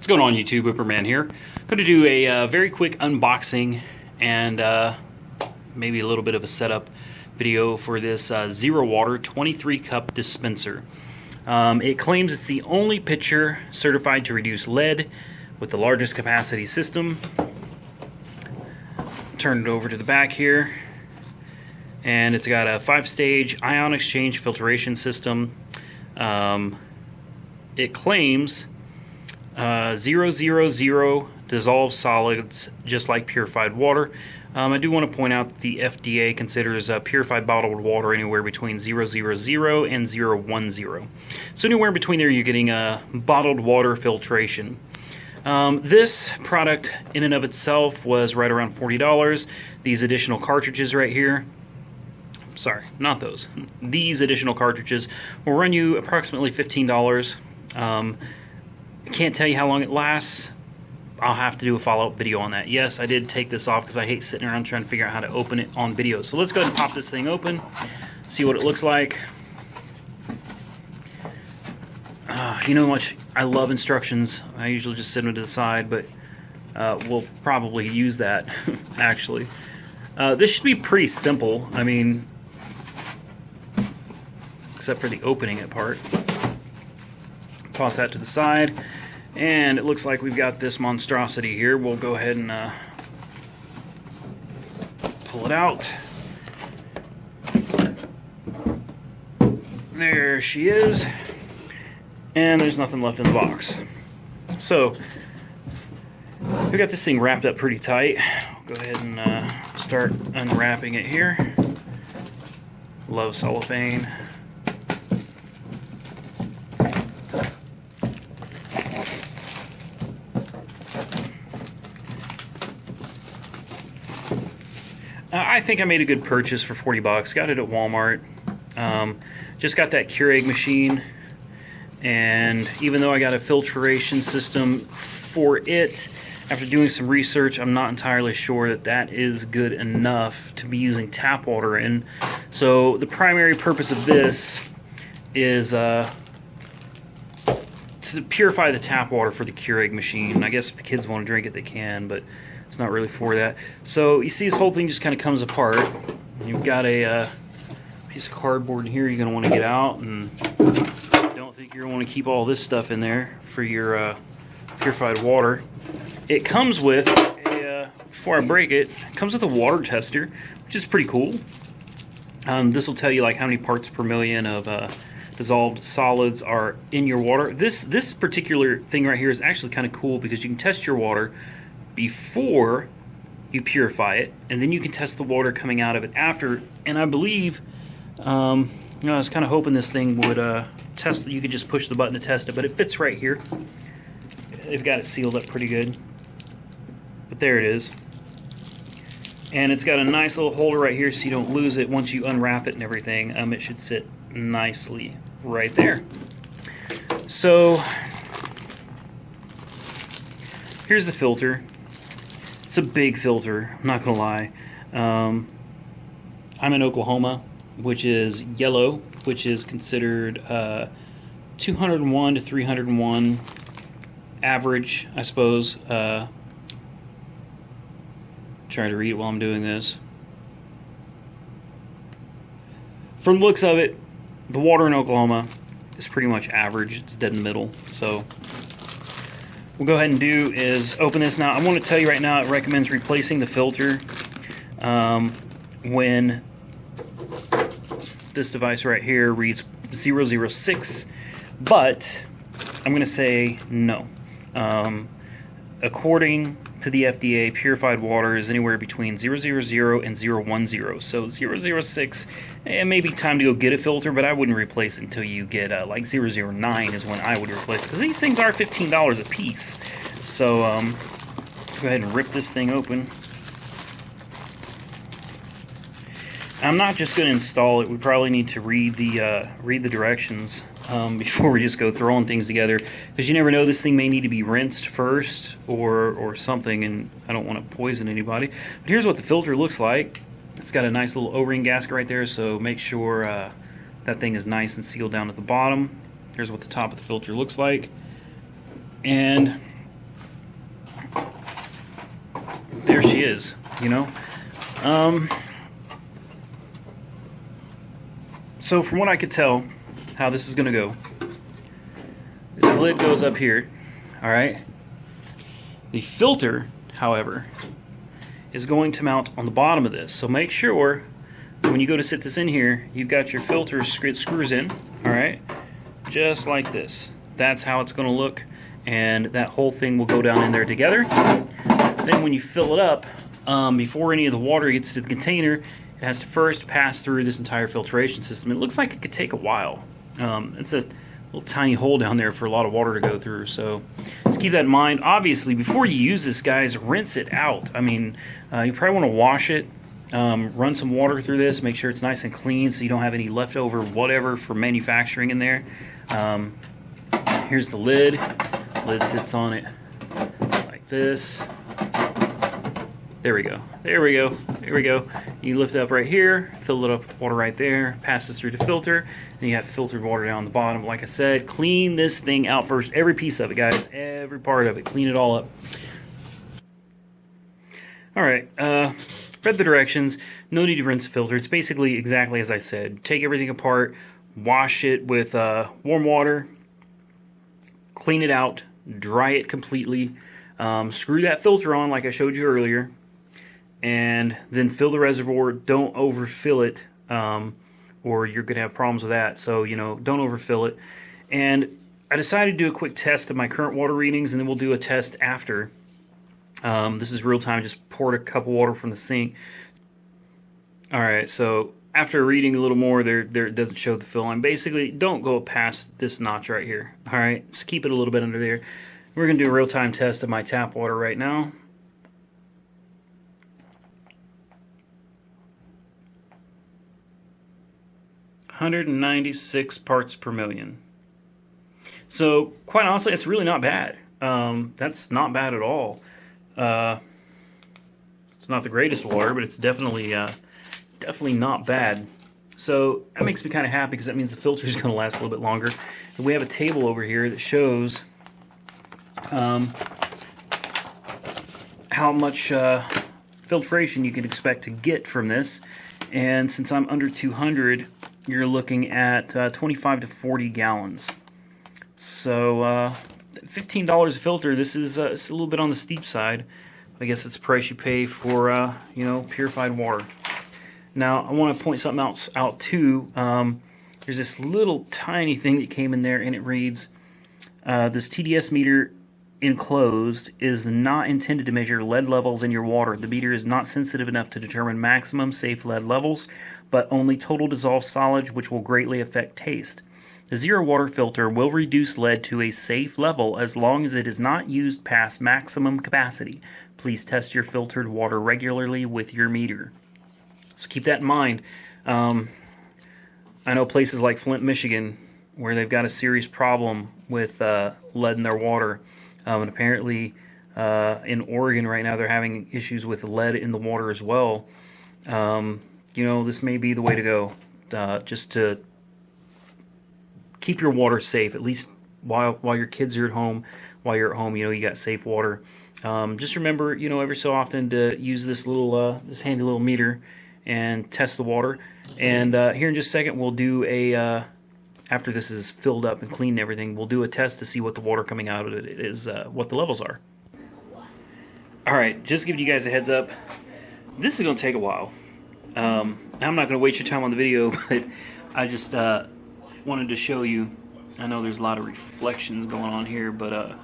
What's going on, YouTube? Whipperman here. Going to do a very quick unboxing and maybe a little bit of a setup video for this ZeroWater 23 cup dispenser. It claims it's the only pitcher certified to reduce lead with the largest capacity system. Turn it over to the back here, and it's got a 5-stage ion exchange filtration system. It claims 000 dissolved solids, just like purified water. I do want to point out that the FDA considers purified bottled water anywhere between 000 and 010. So anywhere in between there, you're getting bottled water filtration. This product in and of itself was right around $40. These additional cartridges right here, sorry, not those. These additional cartridges will run you approximately $15. I can't tell you how long it lasts. I'll have to do a follow-up video on that. Yes, I did take this off because I hate sitting around trying to figure out how to open it on video. So let's go ahead and pop this thing open, see what it looks like. You know how much I love instructions. I usually just sit them to the side, but we'll probably use that, actually. This should be pretty simple. I mean, except for the opening it part. Toss that to the side, and it looks like we've got this monstrosity here. We'll go ahead and pull it out. There she is, and there's nothing left in the box. So we got this thing wrapped up pretty tight. Go ahead and start unwrapping it here. Love cellophane. I think I made a good purchase for 40 bucks. Got it at Walmart. Just got that Keurig machine, and even though I got a filtration system for it, after doing some research, I'm not entirely sure that that is good enough to be using tap water in. So the primary purpose of this is to purify the tap water for the Keurig machine. I guess if the kids want to drink it, they can, but it's not really for that. So you see this whole thing just kind of comes apart. You've got a piece of cardboard in here you're going to want to get out, and don't think you're going to want to keep all this stuff in there for your purified water. It comes with a, before I break it, it comes with a water tester, which is pretty cool. This will tell you like how many parts per million of dissolved solids are in your water. This particular thing right here is actually kind of cool because you can test your water before you purify it, and then you can test the water coming out of it after. And I believe, you know, I was kind of hoping this thing would test. You could just push the button to test it, but it fits right here. They've got it sealed up pretty good, but there it is. And it's got a nice little holder right here so you don't lose it once you unwrap it and everything. It should sit nicely right there. So here's the filter. It's a big filter, I'm not gonna lie. I'm in Oklahoma, which is yellow, which is considered 201 to 301 average, I suppose. Try to read it while I'm doing this. From the looks of it, the water in Oklahoma is pretty much average. It's dead in the middle. So we'll go ahead and do is open this. Now I want to tell you right now, it recommends replacing the filter when this device right here reads 006, but I'm going to say no. According to the FDA, purified water is anywhere between 000 and 010. So 006, it may be time to go get a filter, but I wouldn't replace it until you get like 009 is when I would replace it, because these things are $15 a piece. So go ahead and rip this thing open. I'm not just going to install it. We probably need to read the directions before we just go throwing things together, because you never know, this thing may need to be rinsed first or something, and I don't want to poison anybody. But here's what the filter looks like. It's got a nice little O-ring gasket right there, so make sure that thing is nice and sealed down at the bottom. Here's what the top of the filter looks like. And there she is, you know. So from what I could tell, how this is going to go, this lid goes up here, all right? The filter, however, is going to mount on the bottom of this. So make sure when you go to sit this in here, you've got your filter screws in, all right? Just like this. That's how it's going to look, and that whole thing will go down in there together. Then when you fill it up, before any of the water gets to the container, it has to first pass through this entire filtration system. It looks like it could take a while. It's a little tiny hole down there for a lot of water to go through, so just keep that in mind. Obviously, before you use this, guys, rinse it out. I mean, you probably want to wash it, run some water through this, make sure it's nice and clean so you don't have any leftover whatever for manufacturing in there. Here's the lid. Lid sits on it like this. There we go. There we go. There we go. You lift it up right here, fill it up with water right there, passes through the filter, and you have filtered water down the bottom. Like I said, clean this thing out first. Every piece of it, guys. Every part of it. Clean it all up. Alright, read the directions. No need to rinse the filter. It's basically exactly as I said. Take everything apart, wash it with warm water, clean it out, dry it completely, screw that filter on like I showed you earlier, and then fill the reservoir. Don't overfill it, or you're going to have problems with that. So, you know, don't overfill it. And I decided to do a quick test of my current water readings, and then we'll do a test after. This is real time. Just poured a cup of water from the sink. Alright, so after reading a little more, there it doesn't show the fill line. Basically, don't go past this notch right here. Alright, just keep it a little bit under there. We're going to do a real-time test of my tap water right now. .196 parts per million. So, quite honestly, it's really not bad. That's not bad at all. It's not the greatest water, but it's definitely not bad. So that makes me kind of happy because that means the filter is going to last a little bit longer. And we have a table over here that shows how much filtration you can expect to get from this. And since I'm under 200, you're looking at 25 to 40 gallons. So $15 a filter. This is it's a little bit on the steep side. I guess it's the price you pay for you know, purified water. Now I want to point something else out too. There's this little tiny thing that came in there, and it reads, "This TDS meter enclosed is not intended to measure lead levels in your water. The meter is not sensitive enough to determine maximum safe lead levels, but only total dissolved solids, which will greatly affect taste. The ZeroWater filter will reduce lead to a safe level as long as it is not used past maximum capacity. Please test your filtered water regularly with your meter." So keep that in mind. I know places like Flint, Michigan, where they've got a serious problem with lead in their water. And apparently in Oregon right now they're having issues with lead in the water as well. You know, this may be the way to go, just to keep your water safe, at least while your kids are at home. While you're at home, you know, you got safe water. Just remember, you know, every so often to use this little, this handy little meter and test the water. And here in just a second, we'll do a, after this is filled up and cleaned and everything, we'll do a test to see what the water coming out of it is, what the levels are. Alright, just giving you guys a heads up, this is going to take a while. I'm not going to waste your time on the video, but I just wanted to show you. I know there's a lot of reflections going on here, but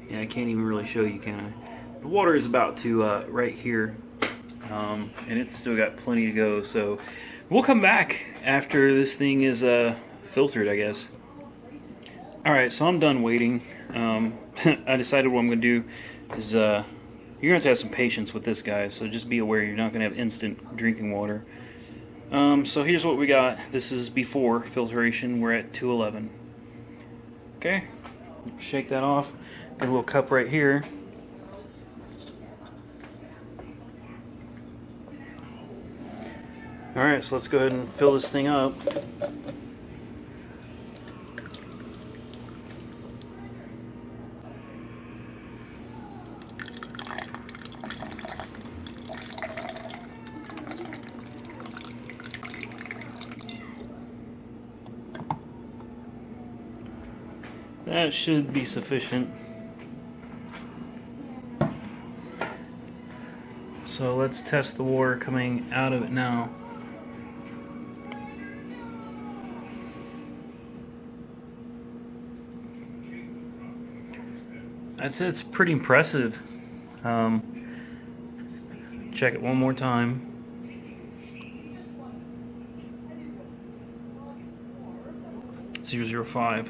yeah, I can't even really show you, can I? The water is about to right here, and it's still got plenty to go, so we'll come back after this thing is filtered, I guess. Alright, so I'm done waiting. I decided what I'm going to do is you're going to have some patience with this, guys, so just be aware you're not going to have instant drinking water. So here's what we got. This is before filtration. We're at 211. Okay, shake that off. Got a little cup right here. Alright, so let's go ahead and fill this thing up. That should be sufficient. So let's test the water coming out of it now. It's pretty impressive. Check it one more time. .005.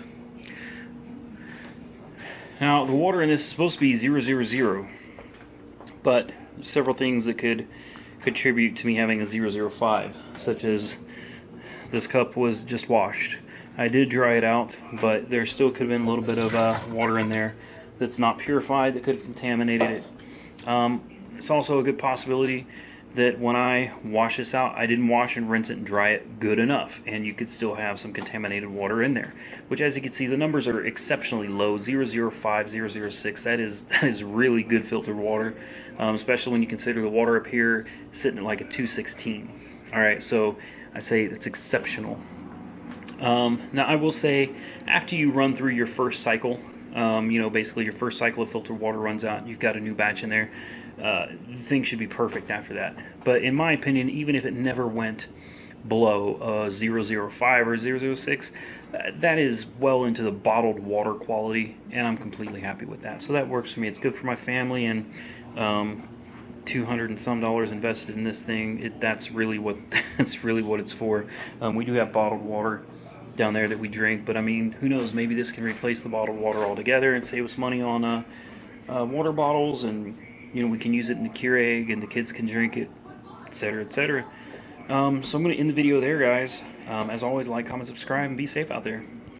Now the water in this is supposed to be 000, but several things that could contribute to me having a 005, such as this cup was just washed. I did dry it out, but there still could have been a little bit of water in there that's not purified that could have contaminated it. It's also a good possibility that when I wash this out, I didn't wash and rinse it and dry it good enough, and you could still have some contaminated water in there, which, as you can see, the numbers are exceptionally low. 005, 006. That is really good filtered water, especially when you consider the water up here sitting at like a 216. All right, so I say that's exceptional. Now I will say, after you run through your first cycle, basically your first cycle of filtered water runs out, you've got a new batch in there, the thing should be perfect after that. But in my opinion, even if it never went below 005 or 006, that is well into the bottled water quality, and I'm completely happy with that. So that works for me. It's good for my family, and $200 and some invested in this thing. That's really what it's for. We do have bottled water down there that we drink, but I mean, who knows, maybe this can replace the bottled water altogether and save us money on water bottles, and we can use it in the Keurig and the kids can drink it, etc., etc. So I'm going to end the video there, guys. As always, like, comment, subscribe, and be safe out there.